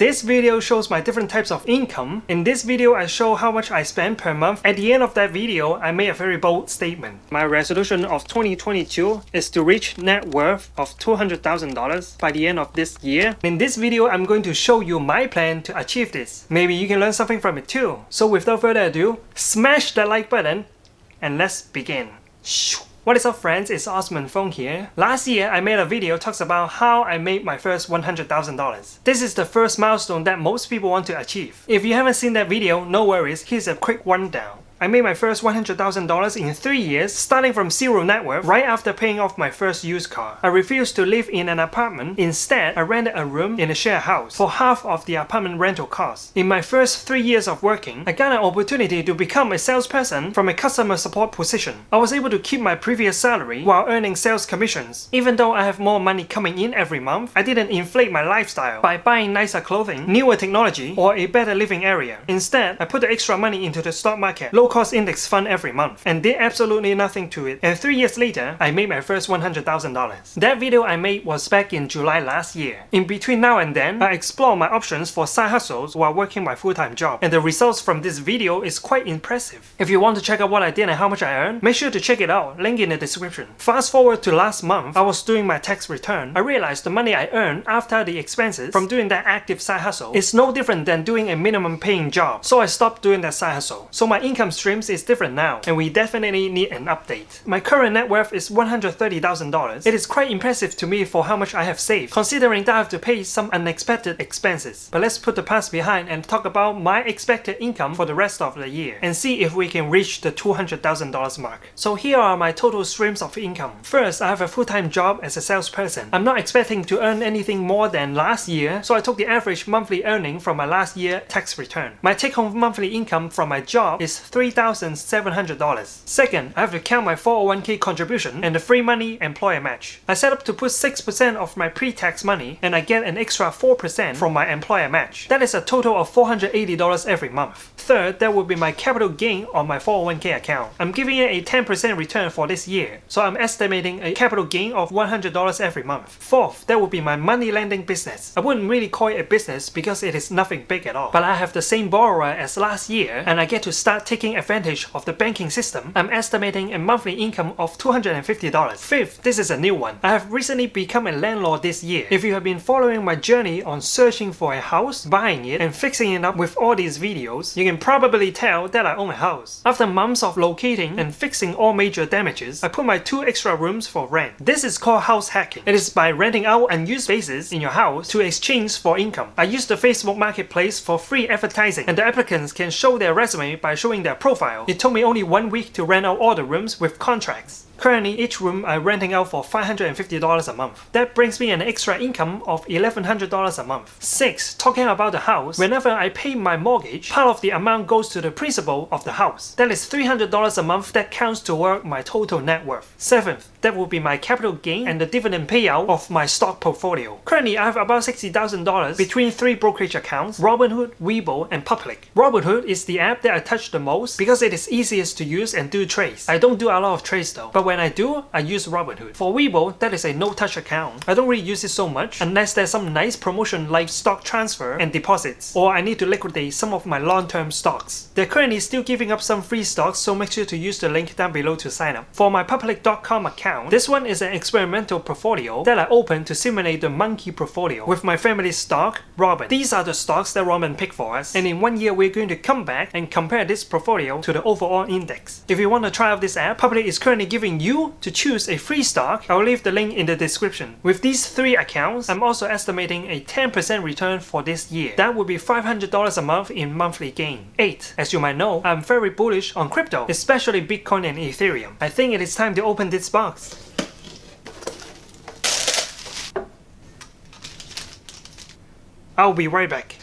This video shows my different types of income. In this video, I show how much I spend per month. At the end of that video, I made a very bold statement. My resolution of 2022 is to reach net worth of $200,000 by the end of this year. In this video, I'm going to show you my plan to achieve this. Maybe you can learn something from it too. So without further ado, smash that like button and let's begin. What is up friends, it's Osman Fong here. Last year I made a video talks about how I made my first $100,000. This is the first milestone that most people want to achieve. If you haven't seen that video, no worries, here's a quick rundown. I made my first $100,000 in 3 years, starting from zero net worth, right after paying off my first used car. I refused to live in an apartment. Instead, I rented a room in a share house for half of the apartment rental cost. In my first 3 years of working, I got an opportunity to become a salesperson from a customer support position. I was able to keep my previous salary while earning sales commissions. Even though I have more money coming in every month, I didn't inflate my lifestyle by buying nicer clothing, newer technology, or a better living area. Instead, I put the extra money into the stock market, low-cost index fund every month, and did absolutely nothing to it. And 3 years later, I made my first $100,000. That video I made was back in July last year. In between now and then, I explore my options for side hustles while working my full-time job, and the results from this video is quite impressive. If you want to check out what I did and how much I earned, make sure to check it out, link in the description. Fast forward to last month, I was doing my tax return. I realized the money I earned after the expenses from doing that active side hustle is no different than doing a minimum paying job, so I stopped doing that side hustle. So my income streams is different now, and we definitely need an update. My current net worth is $130,000. It is quite impressive to me for how much I have saved, considering that I have to pay some unexpected expenses. But let's put the past behind and talk about my expected income for the rest of the year, and see if we can reach the $200,000 mark. So here are my total streams of income. First, I have a full-time job as a salesperson. I'm not expecting to earn anything more than last year, so I took the average monthly earning from my last year tax return. My take-home monthly income from my job is $3,700. Second, I have to count my 401k contribution and the free money employer match. I set up to put 6% of my pre-tax money, and I get an extra 4% from my employer match. That is a total of $480 every month. Third, that would be my capital gain on my 401k account. I'm giving it a 10% return for this year, so I'm estimating a capital gain of $100 every month. Fourth, that would be my money lending business. I wouldn't really call it a business because it is nothing big at all, but I have the same borrower as last year, and I get to start taking advantage of the banking system. I'm estimating a monthly income of $250. Fifth, this is a new one. I have recently become a landlord this year. If you have been following my journey on searching for a house, buying it, and fixing it up with all these videos, you can probably tell that I own a house. After months of locating and fixing all major damages, I put my 2 extra rooms for rent. This is called house hacking. It is by renting out unused spaces in your house to exchange for income. I use the Facebook Marketplace for free advertising, and the applicants can show their resume by showing their profile. It took me only 1 week to rent out all the rooms with contracts. Currently, each room I'm renting out for $550 a month. That brings me an extra income of $1,100 a month. 6. Talking about the house, whenever I pay my mortgage, part of the amount goes to the principal of the house. That is $300 a month that counts toward my total net worth. 7th, that will be my capital gain and the dividend payout of my stock portfolio. Currently, I have about $60,000 between 3 brokerage accounts: Robinhood, Webull, and Public. Robinhood is the app that I touch the most because it is easiest to use and do trades. I don't do a lot of trades though, but when I do, I use Robinhood. For Webull, that is a no-touch account. I don't really use it so much unless there's some nice promotion like stock transfer and deposits, or I need to liquidate some of my long-term stocks. They're currently still giving up some free stocks, so make sure to use the link down below to sign up. For my Public.com account, this one is an experimental portfolio that I opened to simulate the monkey portfolio with my family's stock, Robin. These are the stocks that Robin picked for us, and in 1 year we're going to come back and compare this portfolio to the overall index. If you want to try out this app, Public is currently giving you to choose a free stock. I'll leave the link in the description. With these 3 accounts, I'm also estimating a 10% return for this year. That would be $500 a month in monthly gain. 8. As you might know, I'm very bullish on crypto, especially Bitcoin and Ethereum. I think it is time to open this box. I'll be right back.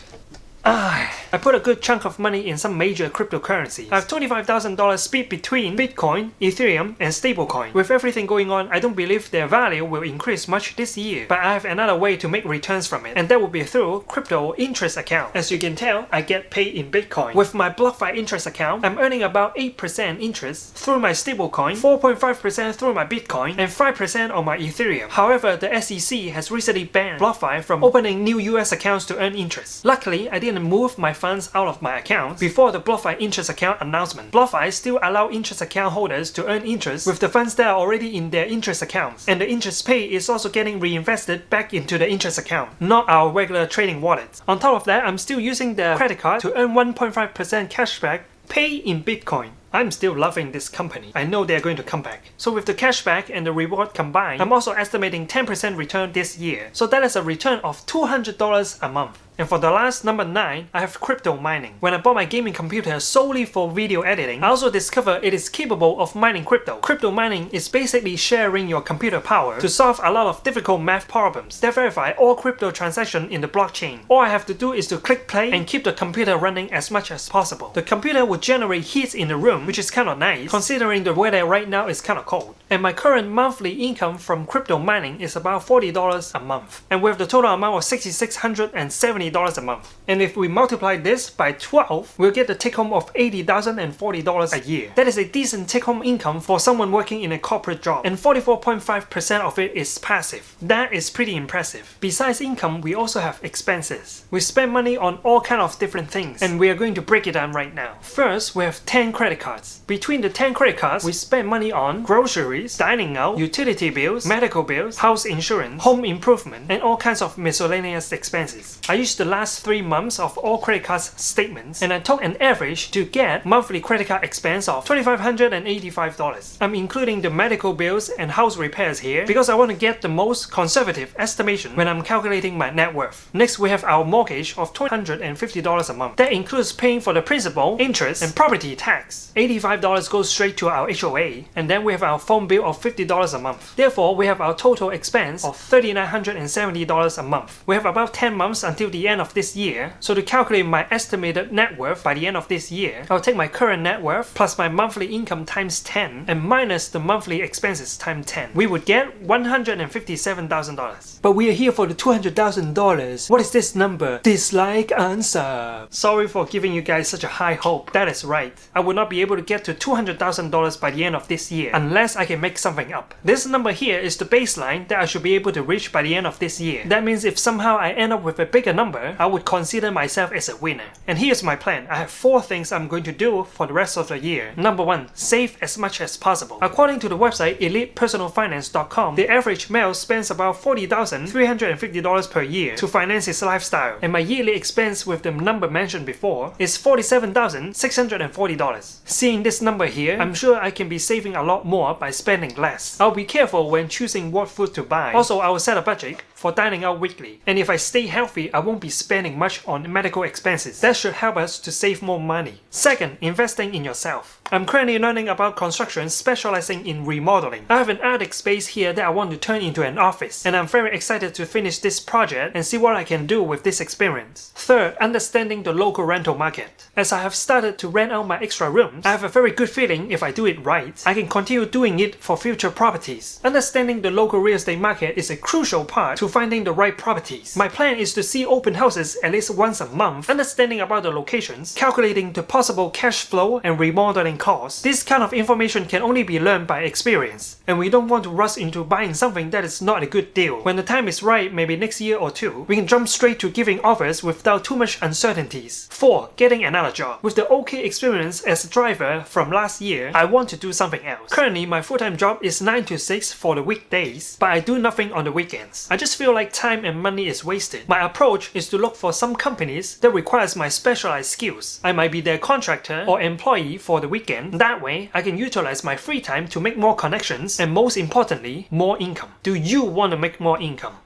I put a good chunk of money in some major cryptocurrencies. I have $25,000 split between Bitcoin, Ethereum, and stablecoin. With everything going on, I don't believe their value will increase much this year, but I have another way to make returns from it, and that will be through crypto interest account. As you can tell, I get paid in Bitcoin. With my BlockFi interest account, I'm earning about 8% interest through my stablecoin, 4.5% through my Bitcoin, and 5% on my Ethereum. However, the SEC has recently banned BlockFi from opening new US accounts to earn interest. Luckily, I didn't move my funds out of my account before the BlockFi interest account announcement. BlockFi still allow interest account holders to earn interest with the funds that are already in their interest accounts, and the interest paid is also getting reinvested back into the interest account, not our regular trading wallet. On top of that, I'm still using the credit card to earn 1.5% cashback paid in Bitcoin. I'm still loving this company. I know they're going to come back. So with the cashback and the reward combined, I'm also estimating 10% return this year. So that is a return of $200 a month. And for the last, number 9, I have crypto mining. When I bought my gaming computer solely for video editing, I also discovered it is capable of mining crypto. Crypto mining is basically sharing your computer power to solve a lot of difficult math problems that verify all crypto transactions in the blockchain. All I have to do is to click play and keep the computer running as much as possible. The computer will generate heat in the room, which is kind of nice considering the weather right now is kind of cold. And my current monthly income from crypto mining is about $40 a month. And with the total amount of $6,670 a month. And if we multiply this by 12, we'll get the take-home of $80,040 a year. That is a decent take-home income for someone working in a corporate job, and 44.5% of it is passive. That is pretty impressive. Besides income, we also have expenses. We spend money on all kind of different things, and we are going to break it down right now. First, we have 10 credit cards. Between the 10 credit cards, we spend money on groceries, dining out, utility bills, medical bills, house insurance, home improvement, and all kinds of miscellaneous expenses. I used the last 3 months of all credit cards statements, and I took an average to get monthly credit card expense of $2,585. I'm including the medical bills and house repairs here because I want to get the most conservative estimation when I'm calculating my net worth. Next, we have our mortgage of $250 a month. That includes paying for the principal, interest, and property tax. $85 goes straight to our HOA, and then we have our phone bill of $50 a month. Therefore, we have our total expense of $3,970 a month. We have about 10 months until the end of this year, so to calculate my estimated net worth by the end of this year, I'll take my current net worth plus my monthly income times 10 and minus the monthly expenses times 10. We would get $157,000. But we are here for the $200,000. What is this number? Dislike answer. Sorry for giving you guys such a high hope. That is right. I will not be able to get to $200,000 by the end of this year unless I can make something up. This number here is the baseline that I should be able to reach by the end of this year. That means if somehow I end up with a bigger number, I would consider myself as a winner. And here's my plan. I have 4 things I'm going to do for the rest of the year. Number 1, save as much as possible. According to the website elitepersonalfinance.com, the average male spends about $40,350 per year to finance his lifestyle, and my yearly expense with the number mentioned before is $47,640. Seeing this number here, I'm sure I can be saving a lot more by spending less. I'll be careful when choosing what food to buy. Also, I will set a budget for dining out weekly. And if I stay healthy, I won't be spending much on medical expenses. That should help us to save more money. Second, investing in yourself. I'm currently learning about construction, specializing in remodeling. I have an attic space here that I want to turn into an office, and I'm very excited to finish this project and see what I can do with this experience. Third, understanding the local rental market. As I have started to rent out my extra rooms, I have a very good feeling if I do it right, I can continue doing it for future properties. Understanding the local real estate market is a crucial part to finding the right properties. My plan is to see open houses at least once a month, understanding about the locations, calculating the possible cash flow and remodeling costs. This kind of information can only be learned by experience, and we don't want to rush into buying something that is not a good deal. When the time is right, maybe next year or 2, we can jump straight to giving offers without too much uncertainties. 4. Getting another job. With the OK experience as a driver from last year, I want to do something else. Currently, my full-time job is 9 to 6 for the weekdays, but I do nothing on the weekends. I just feel like time and money is wasted. My approach is to look for some companies that requires my specialized skills. I might be their contractor or employee for the weekend. That way, I can utilize my free time to make more connections and most importantly, more income. Do you want to make more income?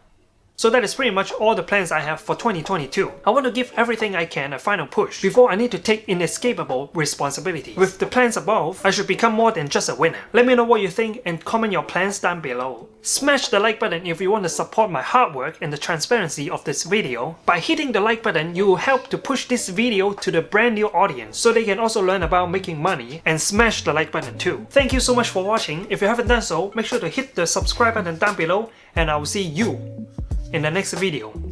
So that is pretty much all the plans I have for 2022. I want to give everything I can a final push before I need to take inescapable responsibility. With the plans above, I should become more than just a winner. Let me know what you think and comment your plans down below. Smash the like button if you want to support my hard work and the transparency of this video. By hitting the like button, you will help to push this video to the brand new audience so they can also learn about making money, and smash the like button too. Thank you so much for watching. If you haven't done so, make sure to hit the subscribe button down below, and I will see you in the next video.